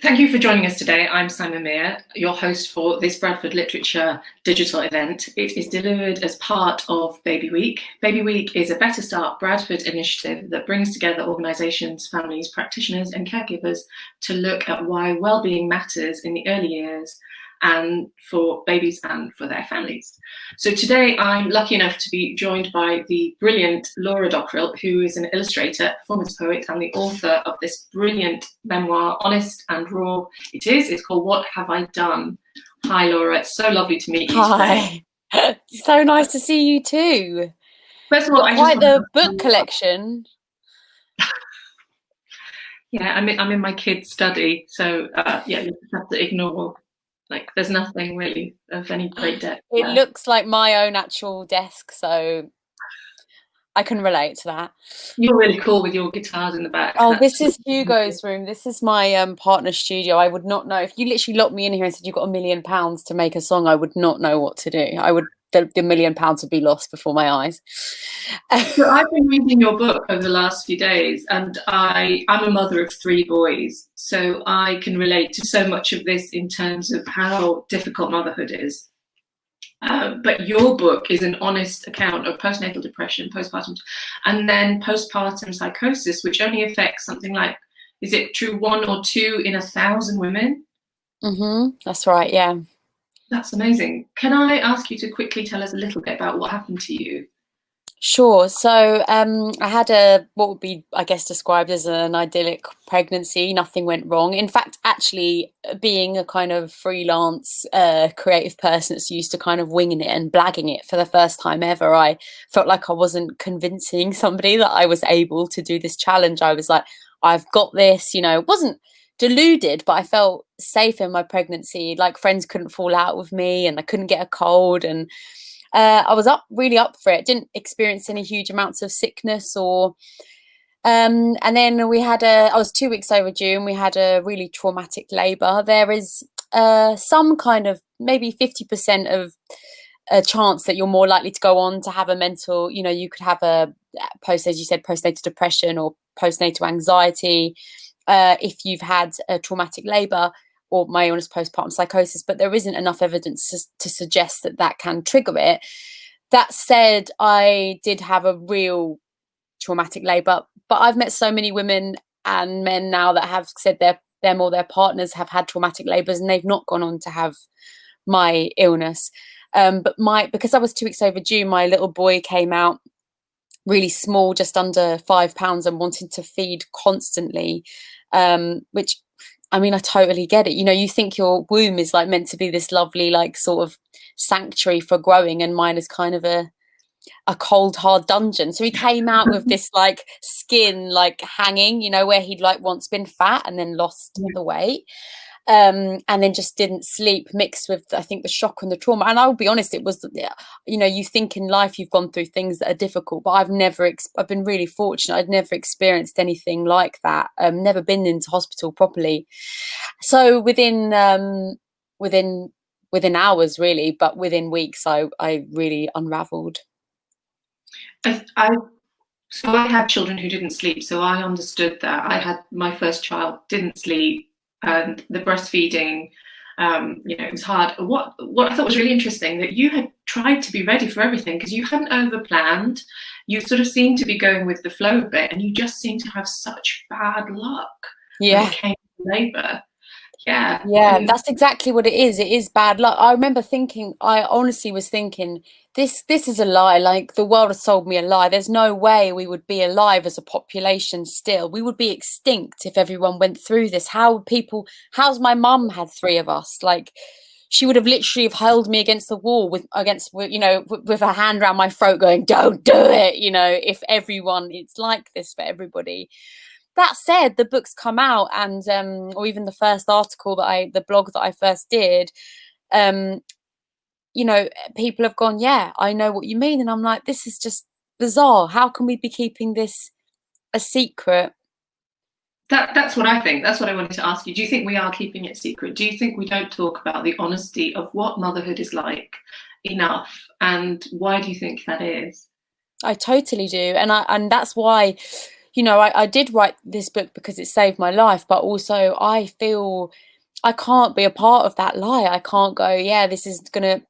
Thank you for joining us today. I'm Simon Mear, your host for this Bradford Literature digital event. It is delivered as part of Baby Week. Baby Week is a Better Start Bradford initiative that brings together organisations, families, practitioners and caregivers to look at why wellbeing matters in the early years and for babies and for their families. So today I'm lucky enough to be joined by the brilliant Laura Dockrill, who is an illustrator, performance poet and the author of this brilliant memoir, honest and raw it is. It's called What Have I Done? Hi Laura, it's so lovely to meet you today. Hi, so nice to see you too. First of all, quite the book collection. Yeah, I'm in my kids' study, so yeah, you just have to ignore. Like, there's nothing really of any great depth. It looks like my own actual desk, so I can relate to that. You're really cool with your guitars in the back. Oh, this is Hugo's room. This is my partner's studio. I would not know if you literally locked me in here and said you've got £1 million to make a song. I would not know what to do. The £1 million would be lost before my eyes. So I've been reading your book over the last few days, and I'm a mother of 3 boys, so I can relate to so much of this in terms of how difficult motherhood is. But your book is an honest account of postnatal depression, postpartum, and then postpartum psychosis, which only affects something like, is it true, 1 or 2 in 1,000 women? That's right, yeah. That's amazing. Can I ask you to quickly tell us a little bit about what happened to you? Sure. So I had what would be, I guess, described as an idyllic pregnancy. Nothing went wrong. In fact, actually, being a kind of freelance creative person that's used to kind of winging it and blagging it for the first time ever, I felt like I wasn't convincing somebody that I was able to do this challenge. I was like, I've got this, wasn't deluded, but I felt safe in my pregnancy. Like, friends couldn't fall out with me and I couldn't get a cold, and I was really up for it. Didn't experience any huge amounts of sickness and then I was 2 weeks overdue and we had a really traumatic labour. There is some kind of maybe 50% of a chance that you're more likely to go on to have a mental, you could have as you said, postnatal depression or postnatal anxiety if you've had a traumatic labour, or my illness, postpartum psychosis, but there isn't enough evidence to suggest that can trigger it. That said, I did have a real traumatic labour, but I've met so many women and men now that have said them or their partners have had traumatic labours and they've not gone on to have my illness. But because I was 2 weeks overdue, my little boy came out really small, just under 5 pounds, and wanting to feed constantly, which, I mean, I totally get it. You think your womb is like meant to be this lovely, like, sort of sanctuary for growing, and mine is kind of a cold, hard dungeon. So he came out with this like skin like hanging, where he'd like once been fat and then lost the weight. And then just didn't sleep, mixed with, I think, the shock and the trauma. And I'll be honest, it was, you think in life you've gone through things that are difficult, but I've been really fortunate. I'd never experienced anything like that. Never been into hospital properly. So within hours, really, but within weeks, I really unraveled. So I had children who didn't sleep, so I understood that. I had my first child, didn't sleep, and the breastfeeding, it was hard. What I thought was really interesting, that you had tried to be ready for everything because you hadn't overplanned. You sort of seemed to be going with the flow a bit, and you just seemed to have such bad luck when it came to labour. Yeah, that's exactly what it is. It is bad luck. I remember thinking, I honestly was thinking, this is a lie. Like, the world has sold me a lie. There's no way we would be alive as a population still. We would be extinct if everyone went through this. How's my mum had 3 of us? Like, she would have literally have held me against the wall with her hand around my throat going, don't do it. If it's like this for everybody. That said, the book's come out, and or even the first article the blog that I first did, people have gone, yeah, I know what you mean. And I'm like, this is just bizarre. How can we be keeping this a secret? That's what I think. That's what I wanted to ask you. Do you think we are keeping it secret? Do you think we don't talk about the honesty of what motherhood is like enough? And why do you think that is? I totally do. And that's why, you know, I did write this book because it saved my life, but also I feel I can't be a part of that lie. I can't go, yeah, this is gonna,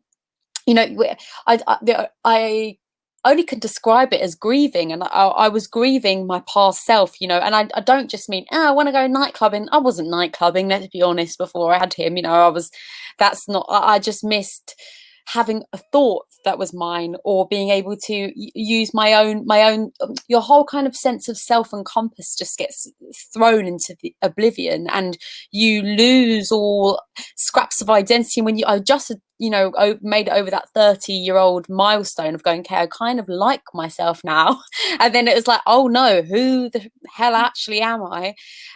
you know, I only can describe it as grieving, and I was grieving my past self, you know, and I don't just mean, oh, I want to go nightclubbing. I wasn't nightclubbing, let's be honest, before I had him, you know, that's not, I just missed having a thought that was mine, or being able to use my own your whole kind of sense of self and compass just gets thrown into the oblivion, and you lose all scraps of identity. When I just, you know, made it over that 30-year-old milestone of going, okay, I kind of like myself now. And then it was like, oh no, who the hell actually am I?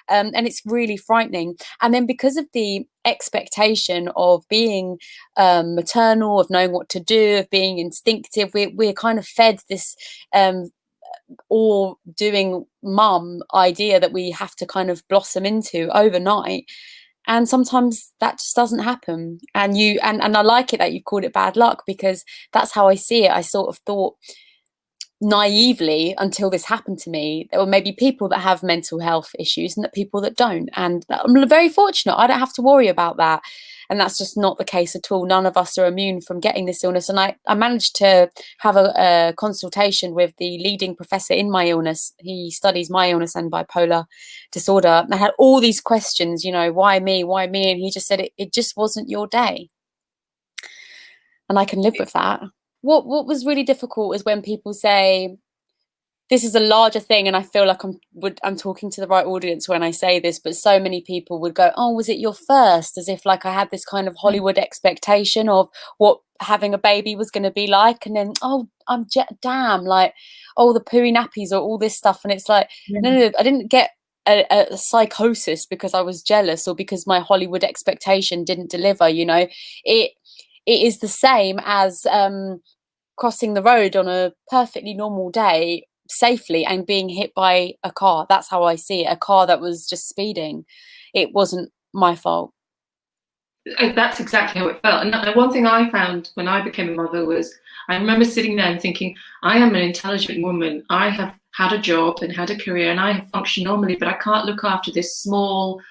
And it's really frightening. And then because of the expectation of being maternal, of knowing what to do, of being instinctive, we're kind of fed this all doing mum idea that we have to kind of blossom into overnight. And sometimes that just doesn't happen. And I like it that you called it bad luck, because that's how I see it. I sort of thought naively, until this happened to me, there were maybe people that have mental health issues and that people that don't, and I'm very fortunate, I don't have to worry about that. And that's just not the case at all. None of us are immune from getting this illness. And I managed to have a consultation with the leading professor in my illness. He studies my illness and bipolar disorder. And I had all these questions, you know, why me, and he just said it just wasn't your day, and I can live with that. What was really difficult is when people say this is a larger thing, and I feel like I'm talking to the right audience when I say this, but so many people would go, oh, was it your first? As if like I had this kind of Hollywood expectation of what having a baby was going to be like, and then, oh, damn, like, oh, the pooey nappies or all this stuff. And it's like, no, I didn't get a psychosis because I was jealous or because my Hollywood expectation didn't deliver, you know. It is the same as crossing the road on a perfectly normal day safely and being hit by a car. That's how I see it. A car that was just speeding. It wasn't my fault. That's exactly how it felt. And one thing I found when I became a mother was, I remember sitting there and thinking, I am an intelligent woman. I have had a job and had a career and I have functioned normally, but I can't look after this small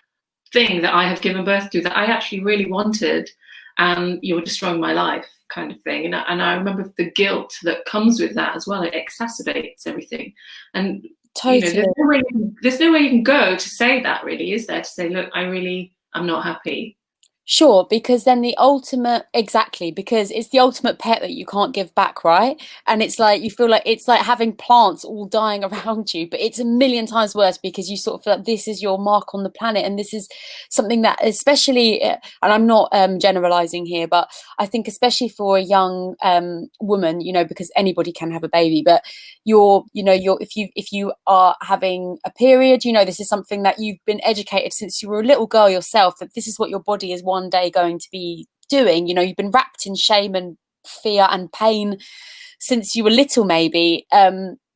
thing that I have given birth to that I actually really wanted, and you're destroying my life, kind of thing. And I remember the guilt that comes with that as well. It exacerbates everything. And Totally. you know, there's no way you can go to say that, really, is there? To say, look, I'm not happy. Sure, because then because it's the ultimate pet that you can't give back, right? And it's like you feel like it's like having plants all dying around you, but it's a million times worse because you sort of feel like this is your mark on the planet, and this is something that, especially, and I'm not generalizing here, but I think especially for a young woman, you know, because anybody can have a baby, but if you are having a period, you know, this is something that you've been educated since you were a little girl yourself, that this is what your body is one day going to be doing. You know, you've been wrapped in shame and fear and pain since you were little, maybe,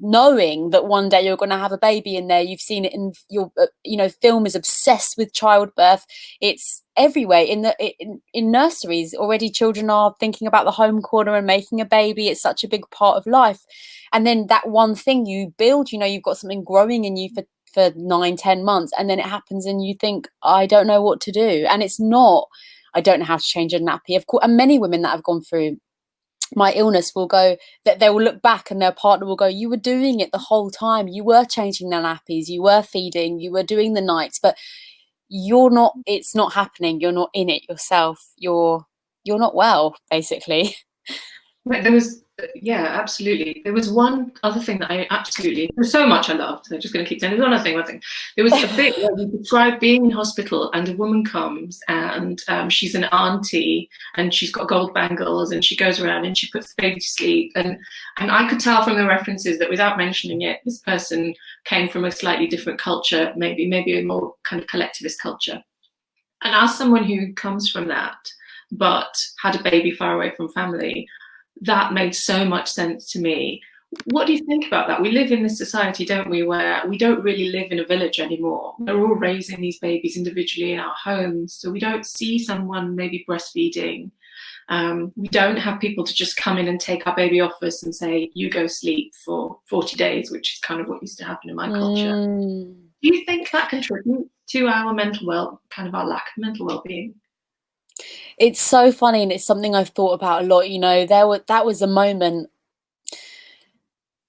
knowing that one day you're going to have a baby in there. You've seen it in your film is obsessed with childbirth. It's everywhere in nurseries already. Children are thinking about the home corner and making a baby. It's such a big part of life. And then that one thing you build, you know, you've got something growing in you for 9-10 months, and then it happens and you think, I don't know what to do. And it's not, I don't know how to change a nappy, of course. And many women that have gone through my illness will go, that they will look back and their partner will go, you were doing it the whole time, you were changing their nappies, you were feeding, you were doing the nights, but you're not, it's not happening, you're not in it yourself, you're not well, basically. There was, yeah, absolutely. There was one other thing that there's so much I loved. I'm just going to keep saying there's one thing. There was a bit where you describe being in hospital and a woman comes and she's an auntie and she's got gold bangles and she goes around and she puts the baby to sleep. And I could tell from the references that, without mentioning it, this person came from a slightly different culture, maybe a more kind of collectivist culture. And as someone who comes from that, but had a baby far away from family, that made so much sense to me. What do you think about that? We live in this society, don't we, where we don't really live in a village anymore. We're all raising these babies individually in our homes, so we don't see someone maybe breastfeeding We don't have people to just come in and take our baby off us and say, you go sleep for 40 days, which is kind of what used to happen in my culture. Mm. Do you think that contributes to our kind of our lack of mental well-being? It's so funny, and it's something I've thought about a lot. That was a moment.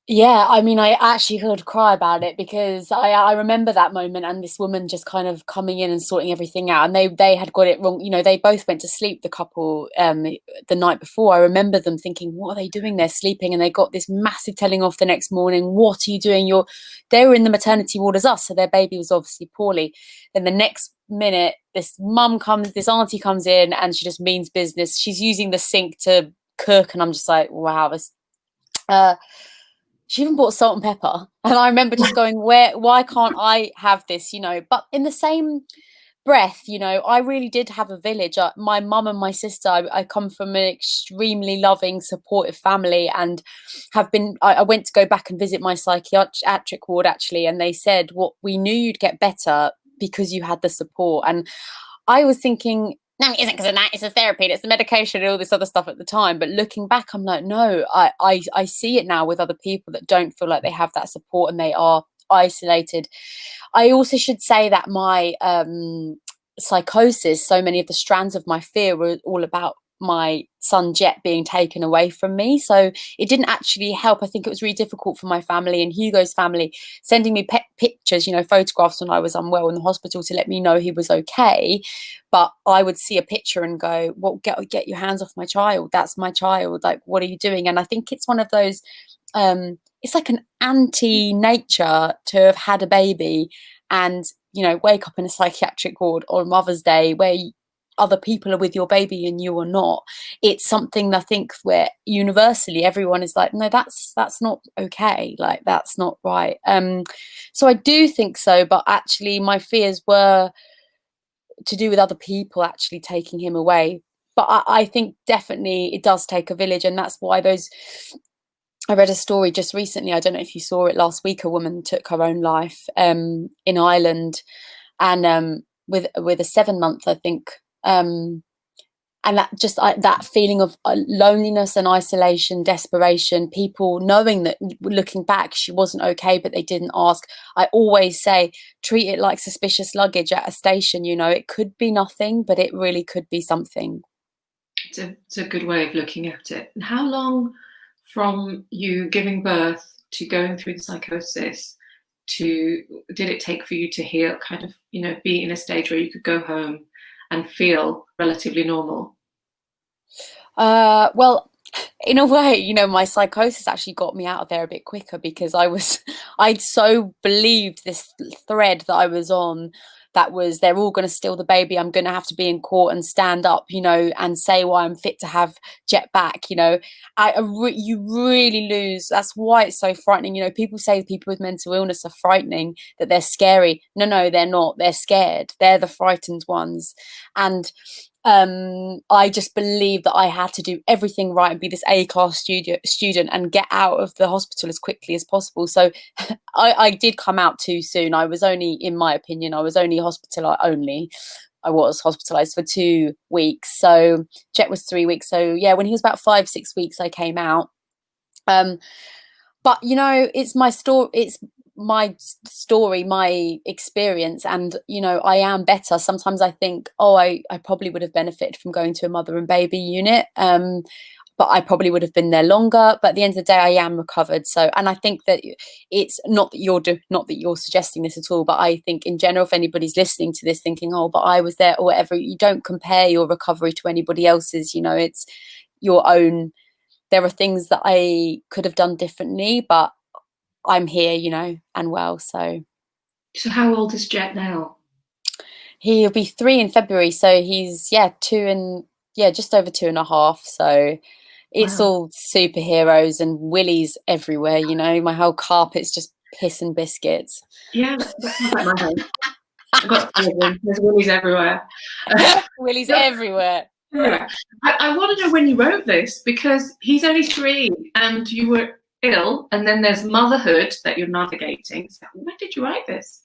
Yeah, I mean, I actually could cry about it because I remember that moment and this woman just kind of coming in and sorting everything out, and they had got it wrong. They both went to sleep, the couple, the night before. I remember them thinking, what are they doing? They're sleeping, and they got this massive telling off the next morning. What are you doing? They were in the maternity ward as us, so their baby was obviously poorly. Then the next minute, this auntie comes in, and she just means business. She's using the sink to cook, and I'm just like, wow, this. She even bought salt and pepper, and I remember just going, why can't I have this? But in the same breath, I really did have a village. My mum and my sister, I come from an extremely loving, supportive family, and I went to go back and visit my psychiatric ward actually, and they said, what, we knew you'd get better because you had the support. And I was thinking, no, it isn't because of that. It's the therapy, and it's the medication, and all this other stuff at the time. But looking back, I'm like, no, I see it now with other people that don't feel like they have that support and they are isolated. I also should say that my psychosis, so many of the strands of my fear were all about my son Jet being taken away from me. So it didn't actually help. I think it was really difficult for my family and Hugo's family sending me pictures, photographs when I was unwell in the hospital to let me know he was okay. But I would see a picture and go, well, get your hands off my child. That's my child. Like, what are you doing? And I think it's one of those, it's like an anti-nature to have had a baby and, wake up in a psychiatric ward on Mother's Day where other people are with your baby and you are not. It's something I think where universally everyone is like, no, that's not okay. Like, that's not right. So I do think so, but actually my fears were to do with other people actually taking him away. But I think definitely it does take a village, and that's why I read a story just recently, I don't know if you saw it last week, a woman took her own life in Ireland, and with a 7-month, I think. And that feeling of loneliness and isolation, desperation, people knowing that looking back she wasn't okay but they didn't ask. I always say, treat it like suspicious luggage at a station. It could be nothing, but it really could be something. It's a good way of looking at it. And how long from you giving birth to going through the psychosis did it take for you to heal, kind of, be in a stage where you could go home and feel relatively normal? Well, in a way, my psychosis actually got me out of there a bit quicker because I'd so believed this thread that I was on, that was, they're all going to steal the baby. I'm going to have to be in court and stand up, and say why I'm fit to have Jet back. You really lose. That's why it's so frightening. People say people with mental illness are frightening, that they're scary. No, they're not. They're scared. They're the frightened ones. And I just believed that I had to do everything right and be this A-class student and get out of the hospital as quickly as possible. So I did come out too soon. I was only, in my opinion, I was hospitalized for 2 weeks. So Jet was 3 weeks. So yeah, when he was about 5-6 weeks, I came out. But it's my story, my experience, and I am better. Sometimes I think, I probably would have benefited from going to a mother and baby unit, but I probably would have been there longer. But at the end of the day, I am recovered. So, and I think that it's not that you're suggesting this at all, but I think in general, if anybody's listening to this thinking, but I was there or whatever, you don't compare your recovery to anybody else's. It's your own. There are things that I could have done differently, but I'm here, and well. So how old is Jet now? He'll be 3 in February. So he's 2 and just over 2.5. So it's Wow. all superheroes and willies everywhere. My whole carpet's just piss and biscuits. Yeah, that sounds like my home. I've got there's willies everywhere. Willies everywhere. Yeah. I want to know when you wrote this, because he's only 3 and you were ill, and then there's motherhood that you're navigating. So when did you write this?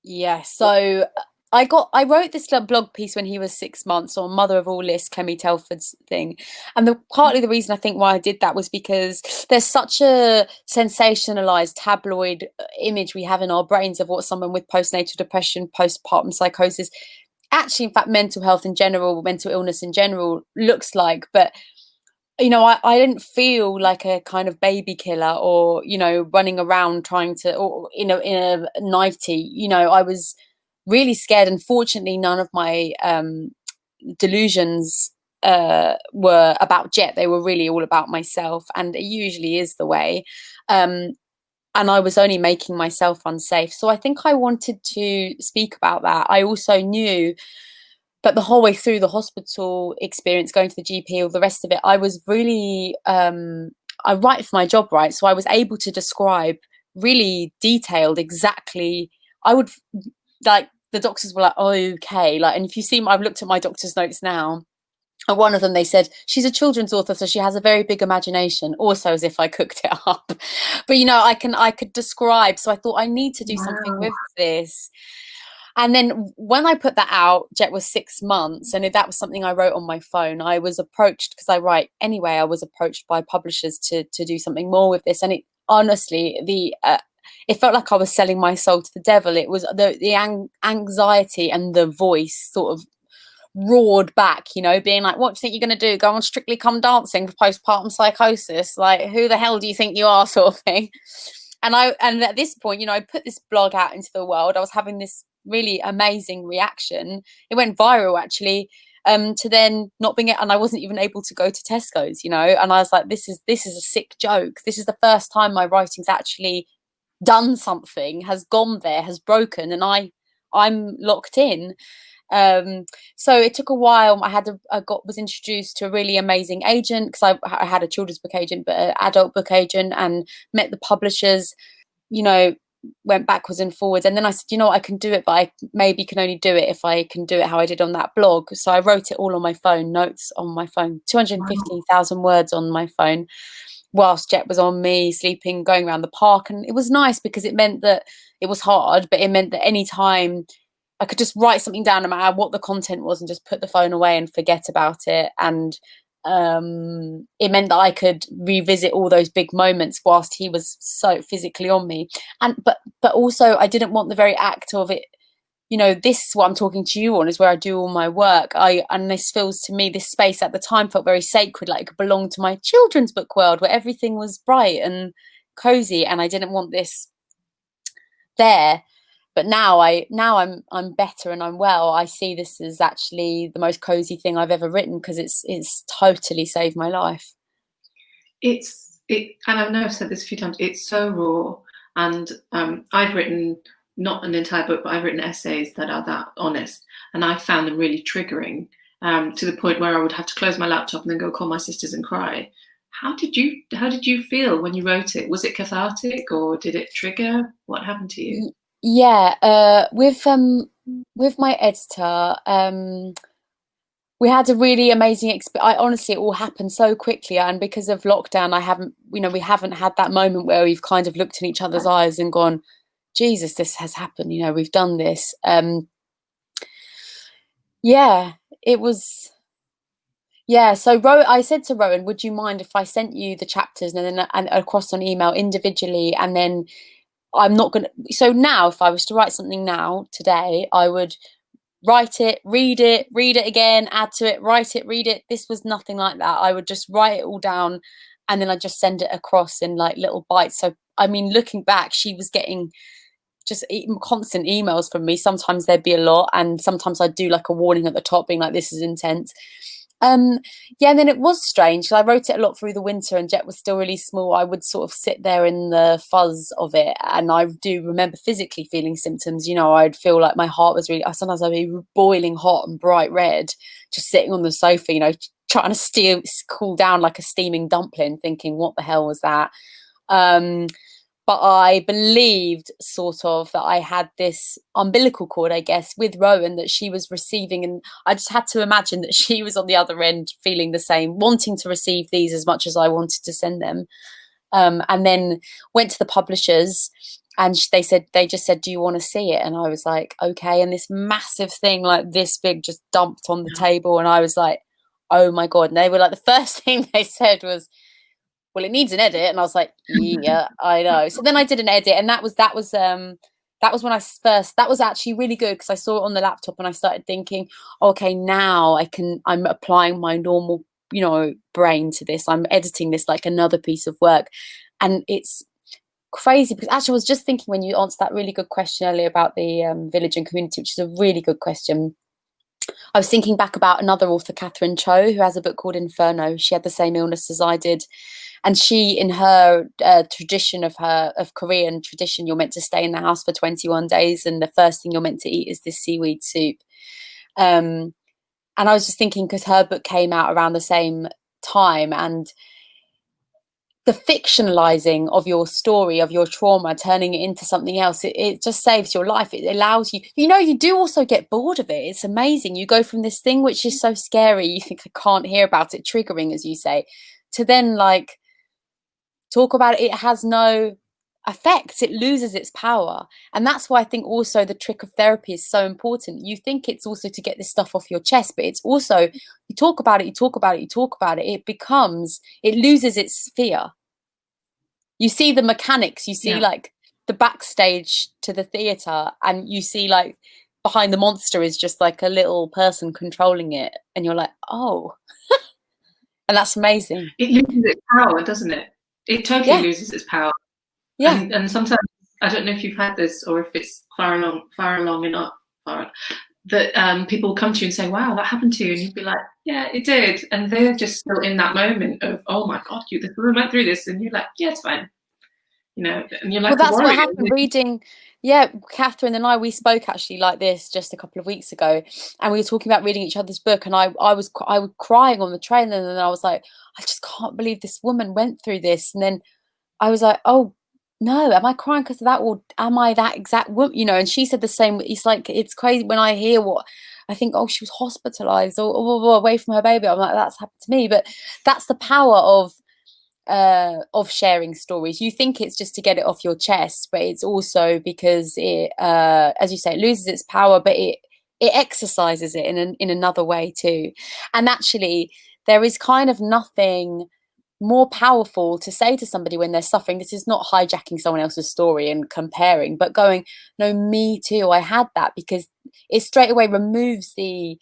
Yeah, so I wrote this blog piece when he was 6 months on Mother of All Lists, Clemmy Telford's thing. And partly the reason I think why I did that was because there's such a sensationalized tabloid image we have in our brains of what someone with postnatal depression, postpartum psychosis, actually, in fact, mental health in general, mental illness in general looks like. But I didn't feel like a kind of baby killer or, running around trying to, or, in a nightie. I was really scared. And fortunately, none of my delusions were about Jet. They were really all about myself. And it usually is the way. And I was only making myself unsafe. So I think I wanted to speak about that. I also knew but the whole way through the hospital experience, going to the GP, all the rest of it, I was really, I write for my job, right? So I was able to describe really detailed exactly, I would, like, the doctors were like, oh, okay. Like, and if you see, I've looked at my doctor's notes now, and one of them, they said, she's a children's author, so she has a very big imagination, also as if I cooked it up. But, I could describe. So I thought I need to do something with this. And then when I put that out, Jet was 6 months, and that was something I wrote on my phone. I was approached, because I write anyway, I was approached by publishers to do something more with this. And it honestly, it felt like I was selling my soul to the devil. It was the anxiety and the voice sort of roared back, being like, what do you think you're going to do? Go on Strictly Come Dancing for postpartum psychosis? Like, who the hell do you think you are, sort of thing. And at this point, I put this blog out into the world. I was having this really amazing reaction. It went viral, actually, to then not being it, and I wasn't even able to go to Tesco's, and I was like, this is a sick joke. This is the first time my writing's actually done something, has gone there, has broken, and I'm locked in. So it took a while. Was introduced to a really amazing agent, because I had a children's book agent, but an adult book agent, and met the publishers, went backwards and forwards. And then I said, I can do it, but I maybe can only do it if I can do it how I did on that blog. So I wrote it all on my phone, notes on my phone, 250,000 words on my phone, whilst Jet was on me, sleeping, going around the park. And it was nice because it meant that it was hard, but it meant that any time I could just write something down, no matter what the content was, and just put the phone away and forget about it. And it meant that I could revisit all those big moments whilst he was so physically on me. And but also I didn't want the very act of it, this is what I'm talking to you on, is where I do all my work. And this feels to me, this space at the time felt very sacred, like it belonged to my children's book world where everything was bright and cozy, and I didn't want this there. But now I'm better and I'm well. I see this as actually the most cozy thing I've ever written, because it's totally saved my life. And I know I've said this a few times, it's so raw. And I've written not an entire book, but I've written essays that are that honest, and I found them really triggering, to the point where I would have to close my laptop and then go call my sisters and cry. How did you feel when you wrote it? Was it cathartic, or did it trigger? What happened to you? Yeah, with my editor, we had a really amazing experience. Honestly, it all happened so quickly, and because of lockdown, we haven't had that moment where we've kind of looked in each other's eyes and gone, Jesus, this has happened. We've done this. Yeah, it was. Yeah, so I said to Rowan, would you mind if I sent you the chapters and across on email individually, and then I'm not going to. So now, if I was to write something now, today, I would write it, read it again, add to it, write it, read it. This was nothing like that. I would just write it all down, and then I'd just send it across in like little bites. So, I mean, looking back, she was getting just constant emails from me. Sometimes there'd be a lot, and sometimes I'd do like a warning at the top being like, this is intense. Yeah, and then it was strange. I wrote it a lot through the winter, and Jet was still really small. I would sort of sit there in the fuzz of it, and I do remember physically feeling symptoms. I'd feel like my heart was really. Sometimes I'd be boiling hot and bright red, just sitting on the sofa, trying to cool down like a steaming dumpling, thinking, what the hell was that? But I believed sort of that I had this umbilical cord, I guess, with Rowan that she was receiving. And I just had to imagine that she was on the other end feeling the same, wanting to receive these as much as I wanted to send them. And then went to the publishers. And they just said, do you want to see it? And I was like, okay. And this massive thing like this big just dumped on the table, and I was like, oh my God. And they were like, the first thing they said was, well, it needs an edit. And I was like, yeah, I know. So then I did an edit, and that was when that was actually really good, because I saw it on the laptop and I started thinking, okay, now I'm applying my normal, brain to this. I'm editing this like another piece of work. And it's crazy, because actually I was just thinking, when you answered that really good question earlier about the village and community, which is a really good question, I was thinking back about another author, Catherine Cho, who has a book called Inferno. She had the same illness as I did. And she, in her tradition of Korean tradition, you're meant to stay in the house for 21 days. And the first thing you're meant to eat is this seaweed soup. And I was just thinking, because her book came out around the same time, and the fictionalizing of your story, of your trauma, turning it into something else, it just saves your life. It allows you, you do also get bored of it. It's amazing. You go from this thing which is so scary, you think, I can't hear about it, triggering, as you say, to then like talk about it. It has no effects. It loses its power. And that's why I think also the trick of therapy is so important. You think it's also to get this stuff off your chest, but it's also, you talk about it, it loses its fear. You see the mechanics, you see like the backstage to the theatre, and you see like behind the monster is just like a little person controlling it, and you're like, oh. And that's amazing. It loses its power, doesn't it? It totally loses its power. Yeah. And sometimes, I don't know if you've had this, or if it's far along enough, that people come to you and say, wow, that happened to you. And you'd be like, yeah, it did. And they're just still in that moment of, oh my God, you went through this. And you're like, yeah, it's fine. And you're like, well, that's what happened reading. Yeah, Catherine and I, we spoke actually like this just a couple of weeks ago, and we were talking about reading each other's book, and I was crying on the train, and then I was like, I just can't believe this woman went through this. And then I was like, oh no, am I crying because of that, or am I that exact woman? And she said the same. It's like, it's crazy when I hear what I think, oh, she was hospitalized or away from her baby. I'm like, that's happened to me. But that's the power of sharing stories. You think it's just to get it off your chest, but it's also because it, as you say, it loses its power, but it exercises it in another way too. And actually, there is kind of nothing more powerful to say to somebody when they're suffering. This is not hijacking someone else's story and comparing, but going, no, me too, I had that, because it straight away removes the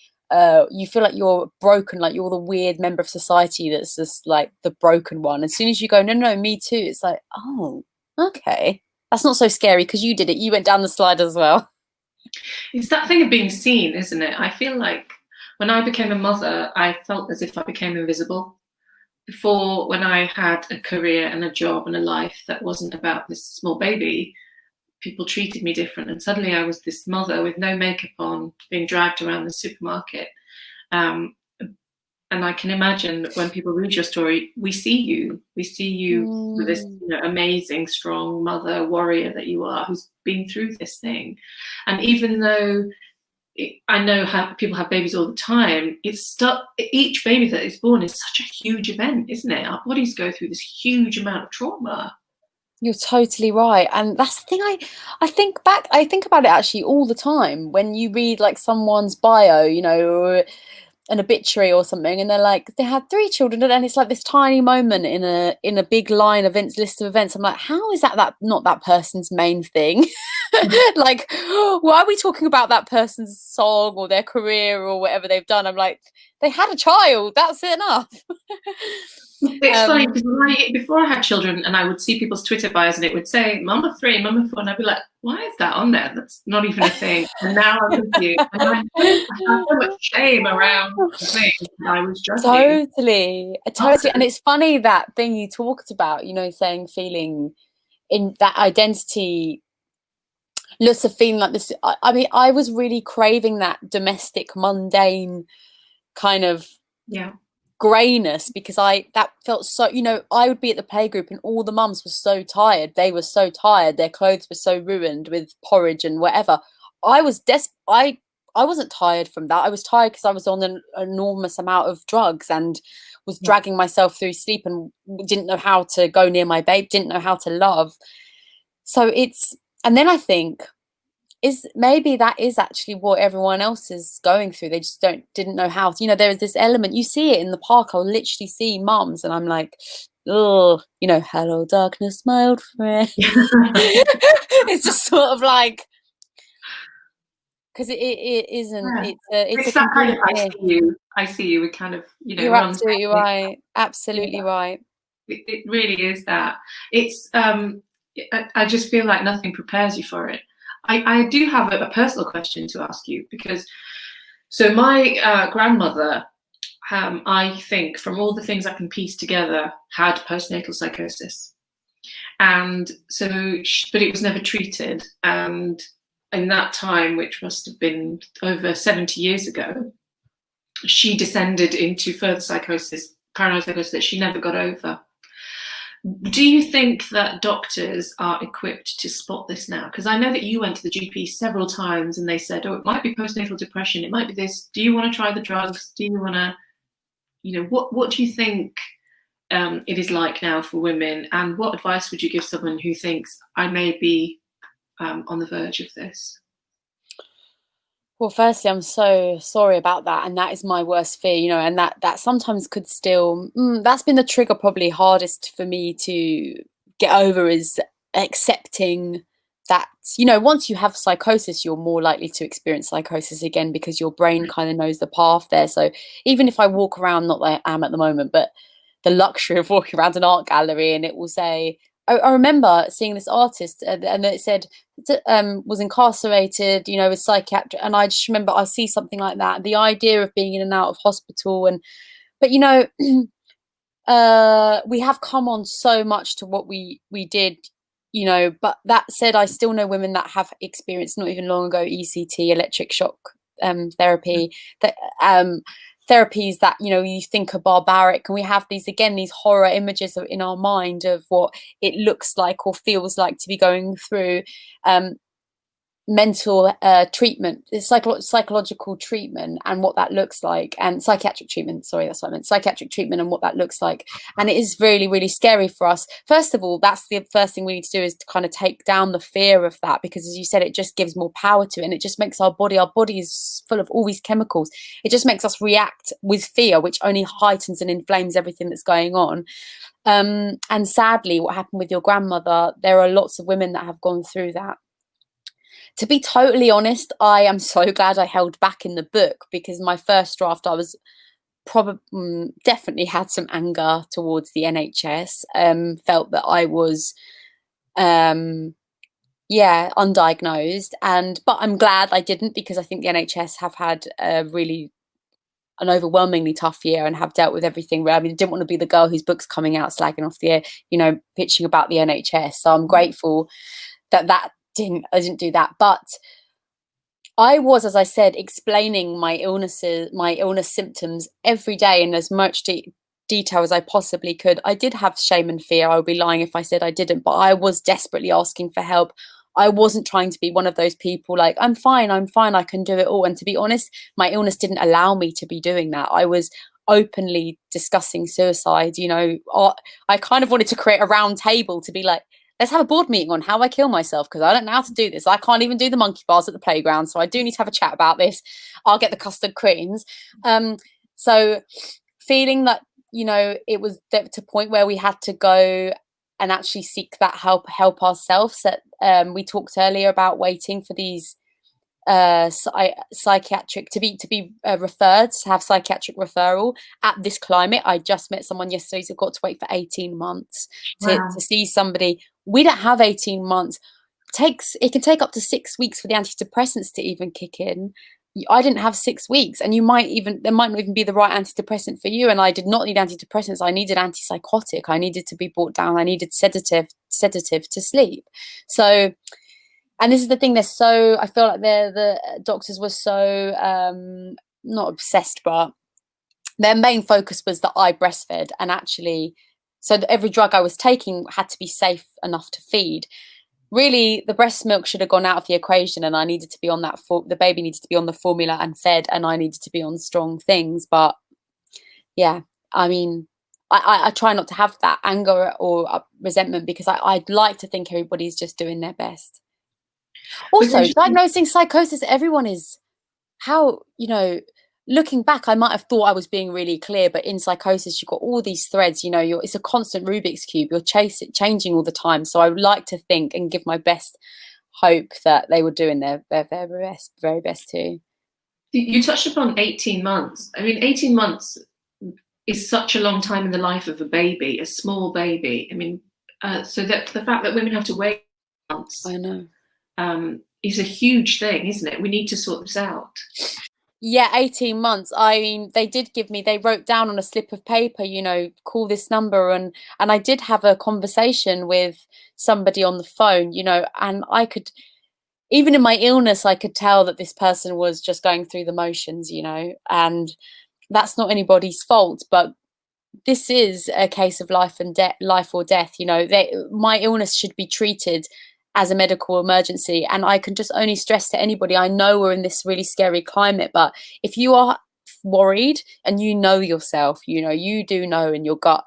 you feel like you're broken, like you're the weird member of society that's just like the broken one. As soon as you go, no, me too, it's like, oh, okay, that's not so scary because you did it. You went down the slide as well. It's that thing of being seen, isn't it? I feel like when I became a mother, I felt as if I became invisible. Before, when I had a career and a job and a life that wasn't about this small baby, people treated me different. And suddenly I was this mother with no makeup on, being dragged around the supermarket. And I can imagine when people read your story, we see you with this amazing, strong mother, warrior that you are, who's been through this thing. And even though I know how people have babies all the time, each baby that is born is such a huge event, isn't it? Our bodies go through this huge amount of trauma. You're totally right. And that's the thing, I think about it actually all the time when you read like someone's bio, or an obituary or something, and they're like, they had 3 children, and it's like this tiny moment in a big line events list of events. I'm like, how is that not that person's main thing? Like, why are we talking about that person's song or their career or whatever they've done? I'm like, they had a child, that's enough. It's funny because before I had children, and I would see people's Twitter bios, and it would say Mama 3, Mama 4, and I'd be like, why is that on there? That's not even a thing. And now I'm with you, and I have so much shame around the thing I was judging. Totally. And it's funny, that thing you talked about, saying feeling in that identity, lots of feeling like this. I mean, I was really craving that domestic, mundane kind of grayness, because that felt so, I would be at the playgroup and all the mums were so tired. They were so tired. Their clothes were so ruined with porridge and whatever. I was I wasn't tired from that. I was tired because I was on an enormous amount of drugs and was dragging myself through sleep and didn't know how to go near my babe, didn't know how to love. So it's, and then I think, is maybe that is actually what everyone else is going through. They just didn't know how to, there's this element, you see it in the park. I'll literally see mums and I'm like, oh, hello darkness, my old friend. It's just sort of like, because it isn't, Yeah. it's a It's that kind complete of I see you, we kind of, You're we're on. absolutely right. Absolutely right. It really is that. It's I just feel like nothing prepares you for it. I do have a personal question to ask you, because so my grandmother, I think from all the things I can piece together, had postnatal psychosis, and so but it was never treated, and in that time, which must have been over 70 years ago, she descended into further psychosis, paranoid psychosis, that she never got over. Do you think that doctors are equipped to spot this now? Because I know that you went to the GP several times and they said, oh, it might be postnatal depression, it might be this. Do you want to try the drugs? Do you want to, what do you think it is like now for women? And what advice would you give someone who thinks, I may be on the verge of this? Well, firstly, I'm so sorry about that, and that is my worst fear, and that sometimes could still. That's been the trigger probably hardest for me to get over, is accepting that, once you have psychosis, you're more likely to experience psychosis again because your brain kind of knows the path there. So even if I walk around, not that I am at the moment, but the luxury of walking around an art gallery and it will say, I remember seeing this artist and it said was incarcerated, with psychiatric, and I just remember I see something like that, the idea of being in and out of hospital, but we have come on so much to what we did, but that said, I still know women that have experienced not even long ago ECT, electric shock therapy, that therapies that you think are barbaric, and we have these horror images in our mind of what it looks like or feels like to be going through mental treatment, psychological treatment, and what that looks like, and psychiatric treatment, sorry, that's what I meant, psychiatric treatment, and what that looks like. And it is really, really scary for us. First of all, that's the first thing we need to do, is to kind of take down the fear of that, because as you said, it just gives more power to it, and it just makes our body is full of all these chemicals. It just makes us react with fear, which only heightens and inflames everything that's going on. And sadly, what happened with your grandmother, there are lots of women that have gone through that. To be totally honest, I am so glad I held back in the book, because my first draft, I was definitely had some anger towards the NHS, felt that I was undiagnosed, but I'm glad I didn't, because I think the NHS have had an overwhelmingly tough year and have dealt with everything. I mean, I didn't want to be the girl whose book's coming out slagging off the air, pitching about the NHS. So I'm grateful that I didn't do that. But I was, as I said, explaining my illness symptoms every day in as much detail as I possibly could. I did have shame and fear. I would be lying if I said I didn't, but I was desperately asking for help. I wasn't trying to be one of those people like, I'm fine, I can do it all. And to be honest, my illness didn't allow me to be doing that. I was openly discussing suicide. I kind of wanted to create a round table to be like, let's have a board meeting on how I kill myself, because I don't know how to do this. I can't even do the monkey bars at the playground, so I do need to have a chat about this. I'll get the custard creams. So feeling that, it was to a point where we had to go and actually seek that help ourselves. That we talked earlier about waiting for these psychiatric to be referred, to have psychiatric referral. At this climate, I just met someone yesterday who got to wait for 18 months to see somebody. We don't have 18 months. It can take up to 6 weeks for the antidepressants to even kick in. I didn't have 6 weeks, and there might not even be the right antidepressant for you. And I did not need antidepressants. I needed antipsychotic. I needed to be brought down. I needed sedative to sleep. So, and this is the thing, I feel like the doctors were so not obsessed, but their main focus was that I breastfed, and actually, so that every drug I was taking had to be safe enough to feed. Really, the breast milk should have gone out of the equation, and I needed to be on that. The baby needed to be on the formula and fed, and I needed to be on strong things. But yeah, I mean, I try not to have that anger or resentment, because I'd like to think everybody's just doing their best. Also, diagnosing psychosis, everyone is, how, looking back, I might have thought I was being really clear, but in psychosis, you've got all these threads, it's a constant Rubik's Cube. You're changing all the time. So I would like to think and give my best hope that they were doing their very best too. You touched upon 18 months. I mean, 18 months is such a long time in the life of a baby, a small baby. I mean, so that the fact that women have to wait months, I know, is a huge thing, isn't it? We need to sort this out. Yeah, 18 months. I mean, they wrote down on a slip of paper, call this number. And I did have a conversation with somebody on the phone, and I could, even in my illness, I could tell that this person was just going through the motions, and that's not anybody's fault. But this is a case of life or death. My illness should be treated as a medical emergency. And I can just only stress to anybody, I know we're in this really scary climate, but if you are worried and yourself, you do know in your gut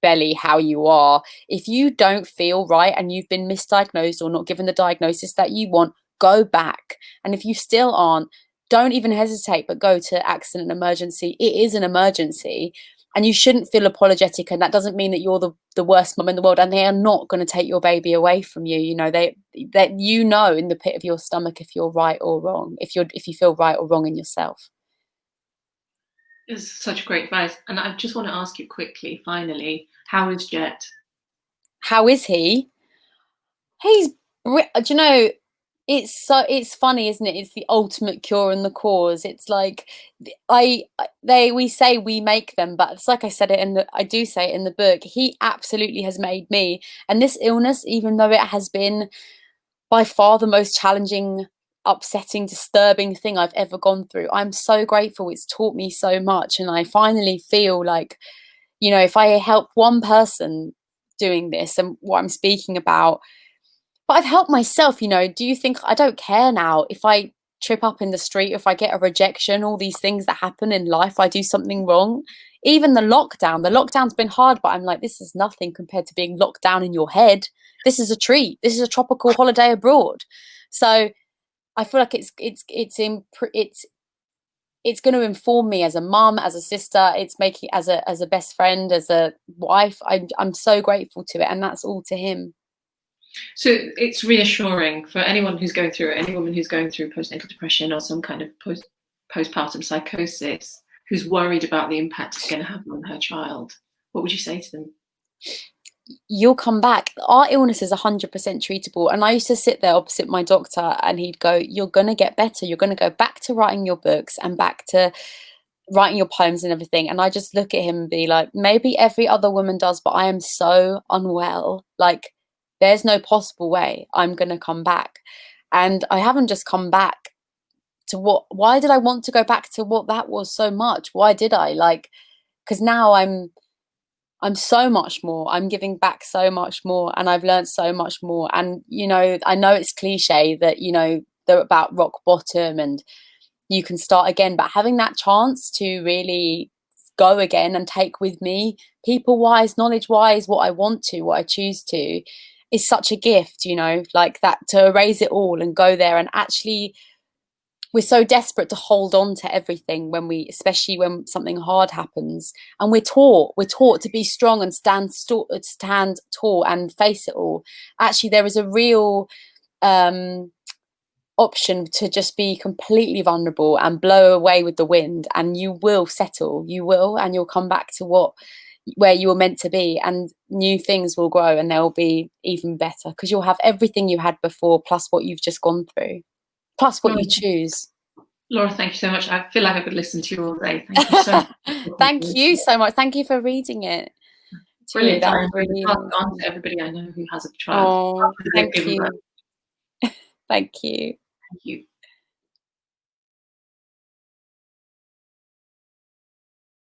belly how you are. If you don't feel right and you've been misdiagnosed or not given the diagnosis that you want, go back. And if you still aren't, don't even hesitate, but go to accident and emergency. It is an emergency. And you shouldn't feel apologetic, and that doesn't mean that you're the worst mum in the world, and they are not going to take your baby away from you. In the pit of your stomach if you're right or wrong, if you feel right or wrong in yourself. It's such great advice. And I just want to ask you quickly, finally, how is Jet? How is he? He's, it's funny, isn't it? It's the ultimate cure and the cause. It's like we say we make them, but it's like I do say it in the book. He absolutely has made me. And this illness, even though it has been by far the most challenging, upsetting, disturbing thing I've ever gone through, I'm so grateful. It's taught me so much, and I finally feel like, if I help one person doing this and what I'm speaking about. But I've helped myself, do you think I don't care now if I trip up in the street, if I get a rejection, all these things that happen in life, I do something wrong. Even the lockdown's been hard, but I'm like, this is nothing compared to being locked down in your head. This is a treat. This is a tropical holiday abroad. So I feel like it's going to inform me as a mum, as a sister. It's making as a best friend, as a wife. I'm so grateful to it, and that's all to him. So it's reassuring for anyone who's going through it, any woman who's going through postnatal depression or some kind of postpartum psychosis, who's worried about the impact it's going to have on her child. What would you say to them? You'll come back. Our illness is 100% treatable. And I used to sit there opposite my doctor and he'd go, you're going to get better. You're going to go back to writing your books and back to writing your poems and everything. And I just look at him and be like, maybe every other woman does, but I am so unwell. Like, there's no possible way I'm going to come back. And I haven't just come back to why did I want to go back to what that was so much? Why did I? Because now I'm so much more. I'm giving back so much more, and I've learned so much more. And, I know it's cliche that, they're about rock bottom and you can start again, but having that chance to really go again and take with me, people wise, knowledge wise, what I choose to, is such a gift, like that, to erase it all and go there. And actually, we're so desperate to hold on to everything especially when something hard happens. And we're taught to be strong and stand tall and face it all. Actually, there is a real option to just be completely vulnerable and blow away with the wind, and you will settle. And you'll come back to where you were meant to be, and new things will grow and they'll be even better because you'll have everything you had before, plus what you've just gone through, plus what you choose. Laura, thank you so much. I feel like I could listen to you all day. Thank you so much. Thank you so much. Thank you for reading it. Brilliant. I'm really on to everybody I know who has a child. Oh, thank you. Thank you. Thank you.